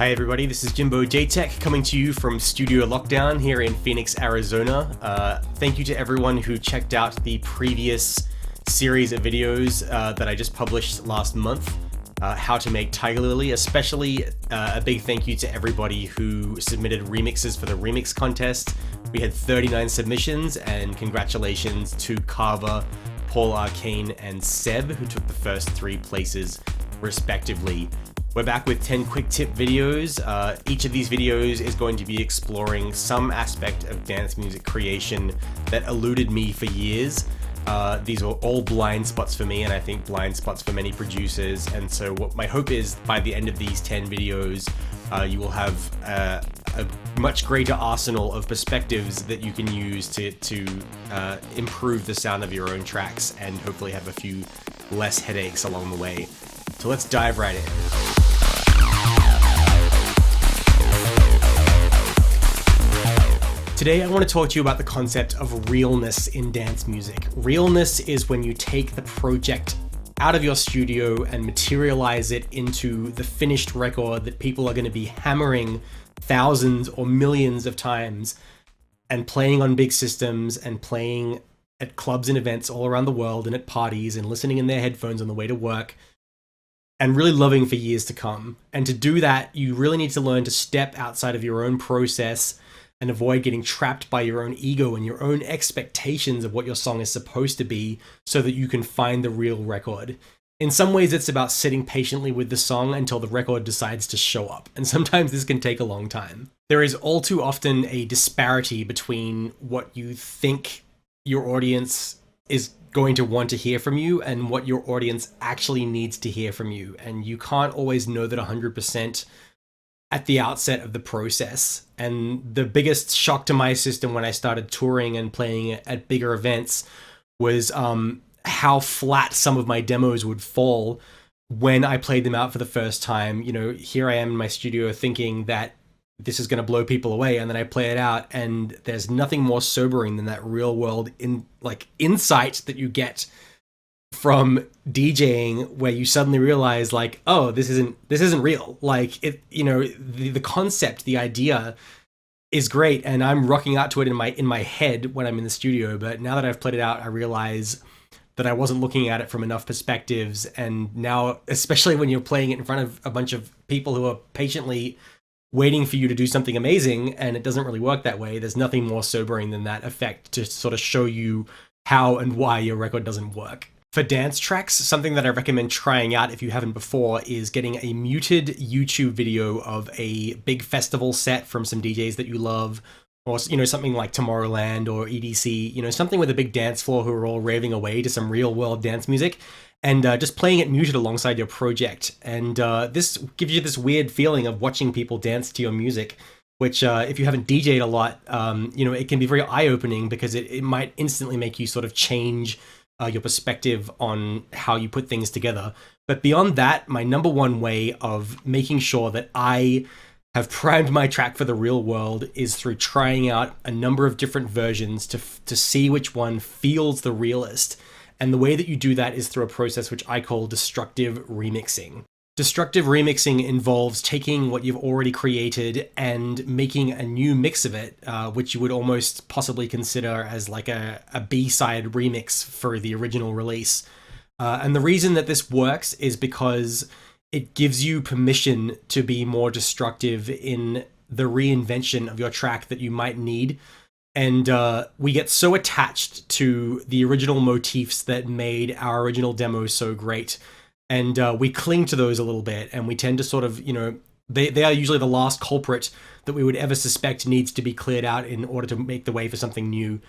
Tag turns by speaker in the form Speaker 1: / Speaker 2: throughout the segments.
Speaker 1: Hi everybody, this is Jimbo J-Tech coming to you from Studio Lockdown here in Phoenix, Arizona. Thank you to everyone who checked out the previous series of videos that I just published last month, how to make Tiger Lily, especially a big thank you to everybody who submitted remixes for the remix contest. We had 39 submissions, and congratulations to Carver, Paul Arcane, and Seb, who took the first 3 places respectively. We're back with 10 quick tip videos. Each of these videos is going to be exploring some aspect of dance music creation that eluded me for years. These are all blind spots for me, and I think blind spots for many producers. And so what my hope is, by the end of these 10 videos, you will have a much greater arsenal of perspectives that you can use to improve the sound of your own tracks and hopefully have a few less headaches along the way. So let's dive right in. Today I want to talk to you about the concept of realness in dance music. Realness is when you take the project out of your studio and materialize it into the finished record that people are going to be hammering thousands or millions of times and playing on big systems and playing at clubs and events all around the world and at parties and listening in their headphones on the way to work and really loving for years to come. And to do that, you really need to learn to step outside of your own process and avoid getting trapped by your own ego and your own expectations of what your song is supposed to be so that you can find the real record. In some ways, it's about sitting patiently with the song until the record decides to show up. And sometimes this can take a long time. There is all too often a disparity between what you think your audience is going to want to hear from you and what your audience actually needs to hear from you. And you can't always know that 100% at the outset of the process. And the biggest shock to my system when I started touring and playing at bigger events was how flat some of my demos would fall when I played them out for the first time. You know, here I am in my studio thinking that this is going to blow people away, and then I play it out, and there's nothing more sobering than that real world insight that you get from DJing, where you suddenly realize, like, oh, this isn't real. Like, it, you know, the concept, the idea is great, and I'm rocking out to it in my head when I'm in the studio. But now that I've played it out, I realize that I wasn't looking at it from enough perspectives. And now, especially when you're playing it in front of a bunch of people who are patiently waiting for you to do something amazing, and it doesn't really work that way, there's nothing more sobering than that effect to sort of show you how and why your record doesn't work. For dance tracks, something that I recommend trying out if you haven't before is getting a muted YouTube video of a big festival set from some DJs that you love, or, you know, something like Tomorrowland or EDC, you know, something with a big dance floor who are all raving away to some real world dance music, and just playing it muted alongside your project. And this gives you this weird feeling of watching people dance to your music, which if you haven't DJ'd a lot, you know, it can be very eye-opening because it might instantly make you sort of change your perspective on how you put things together. But beyond that, my number one way of making sure that I have primed my track for the real world is through trying out a number of different versions to see which one feels the realest. And the way that you do that is through a process which I call destructive remixing. Destructive remixing involves taking what you've already created and making a new mix of it, which you would almost possibly consider as like a B-side remix for the original release. And the reason that this works is because it gives you permission to be more destructive in the reinvention of your track that you might need. And we get so attached to the original motifs that made our original demo so great. And we cling to those a little bit, and we tend to sort of, you know, they are usually the last culprit that we would ever suspect needs to be cleared out in order to make the way for something new.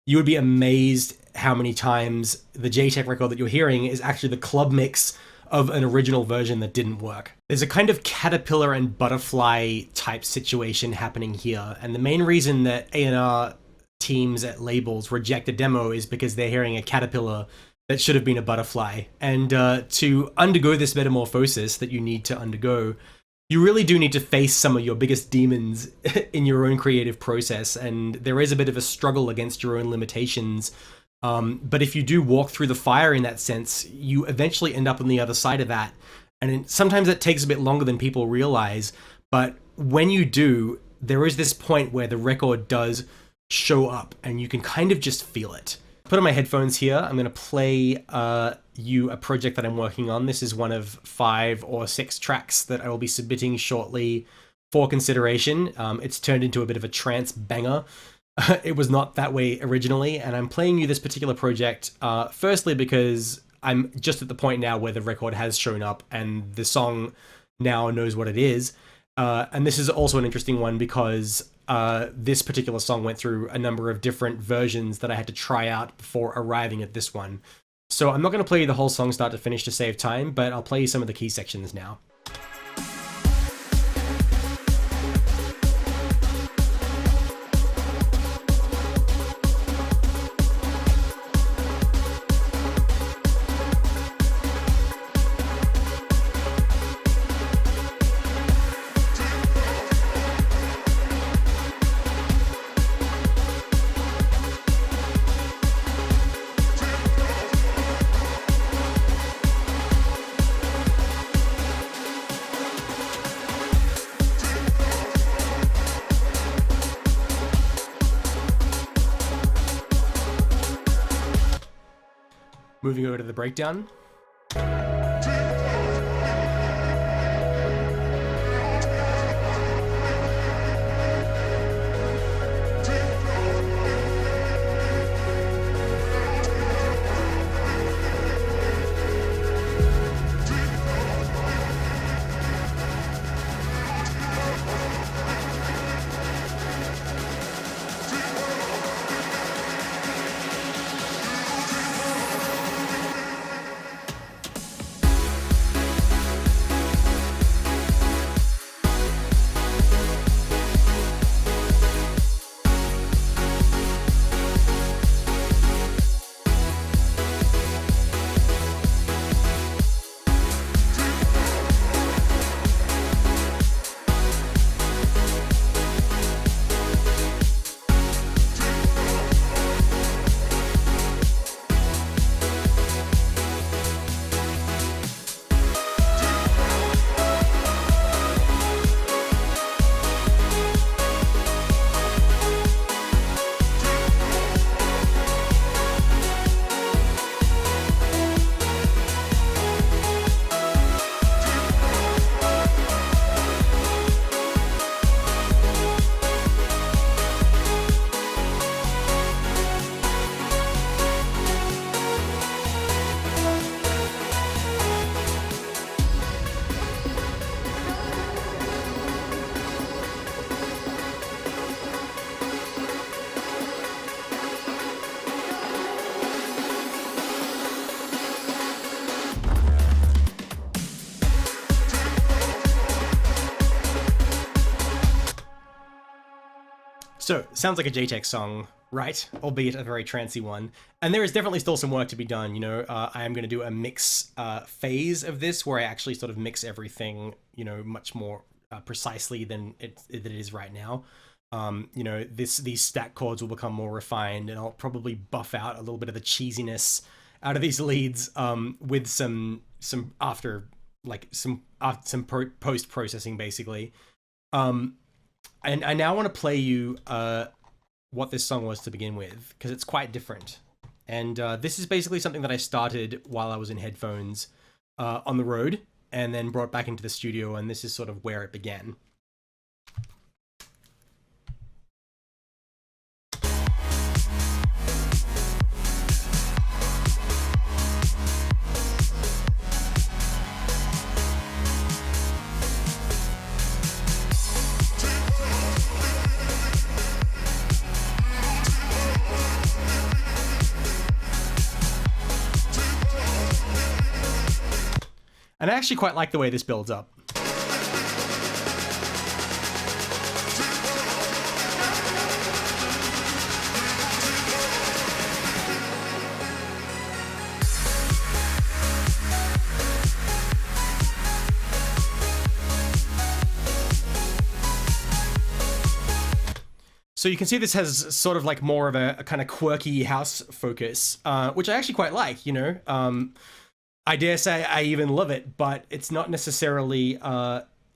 Speaker 1: You would be amazed how many times the J-Tech record that you're hearing is actually the club mix of an original version that didn't work. There's a kind of caterpillar and butterfly type situation happening here, and the main reason that A&R teams at labels reject a demo is because they're hearing a caterpillar that should have been a butterfly. And to undergo this metamorphosis that you need to undergo, you really do need to face some of your biggest demons in your own creative process, and there is a bit of a struggle against your own limitations. But if you do walk through the fire in that sense, you eventually end up on the other side of that. And sometimes that takes a bit longer than people realize, But when you do, there is this point where the record does show up and you can kind of just feel it. Put on my headphones here. I'm going to play you a project that I'm working on. This is one of 5 or 6 tracks that I will be submitting shortly for consideration. It's turned into a bit of a trance banger. It was not that way originally, and I'm playing you this particular project firstly because I'm just at the point now where the record has shown up and the song now knows what it is. And this is also an interesting one because this particular song went through a number of different versions that I had to try out before arriving at this one. So I'm not going to play you the whole song start to finish to save time, but I'll play you some of the key sections now. Moving over to the breakdown. So, sounds like a JTech song, right? Albeit a very trancey one. And there is definitely still some work to be done, you know. I am going to do a mix phase of this where I actually sort of mix everything, you know, much more precisely than it is right now. You know, these stack chords will become more refined, and I'll probably buff out a little bit of the cheesiness out of these leads with some post processing basically. And I now want to play you what this song was to begin with, because it's quite different. And this is basically something that I started while I was in headphones on the road, and then brought back into the studio, and this is sort of where it began. And I actually quite like the way this builds up. So you can see this has sort of like more of a kind of quirky house focus, which I actually quite like, you know. I dare say I even love it, but it's not necessarily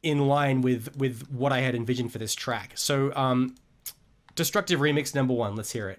Speaker 1: in line with what I had envisioned for this track. So Destructive Remix number 1, let's hear it.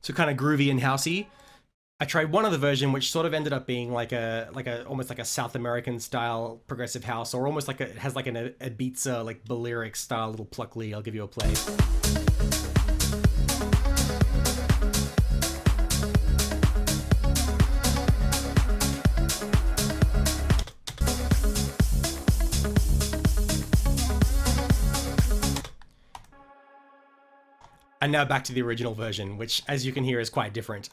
Speaker 1: So kind of groovy and housey. I tried one other version which sort of ended up being like a almost like a South American style progressive house, or almost like it has like an Ibiza like Balearic style little pluckly. I'll give you a play. And now back to the original version, which, as you can hear, is quite different.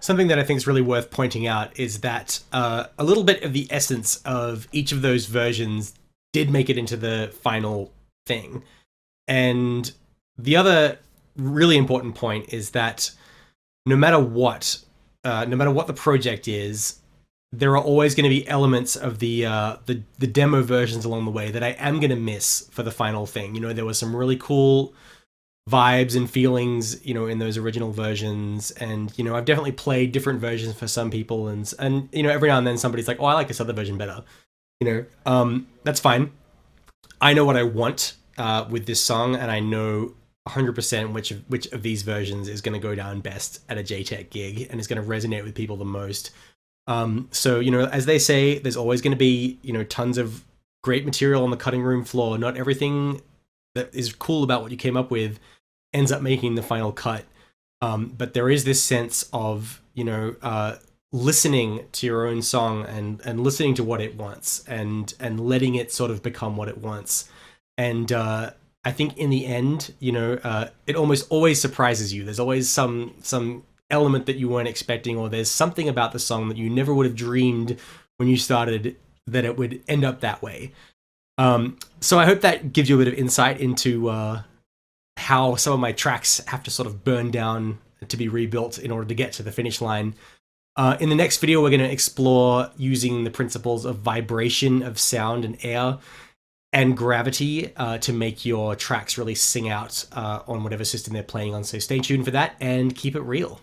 Speaker 1: Something that I think is really worth pointing out is that a little bit of the essence of each of those versions did make it into the final thing. And the other really important point is that no matter what the project is, there are always going to be elements of the demo versions along the way that I am going to miss for the final thing. You know, there was some really cool vibes and feelings, you know, in those original versions, and you know, I've definitely played different versions for some people, and you know, every now and then somebody's like, oh, I like this other version better, you know. That's fine. I know what I want with this song, and I know 100% which of these versions is going to go down best at a JTech gig and is going to resonate with people the most. So you know, as they say, there's always going to be, you know, tons of great material on the cutting room floor. Not everything that is cool about what you came up with ends up making the final cut. But there is this sense of, you know, listening to your own song and listening to what it wants and letting it sort of become what it wants. And I think in the end, you know, it almost always surprises you. There's always some element that you weren't expecting, or there's something about the song that you never would have dreamed when you started that it would end up that way. So I hope that gives you a bit of insight into how some of my tracks have to sort of burn down to be rebuilt in order to get to the finish line. In the next video, we're going to explore using the principles of vibration of sound and air and gravity to make your tracks really sing out on whatever system they're playing on. So stay tuned for that and keep it real.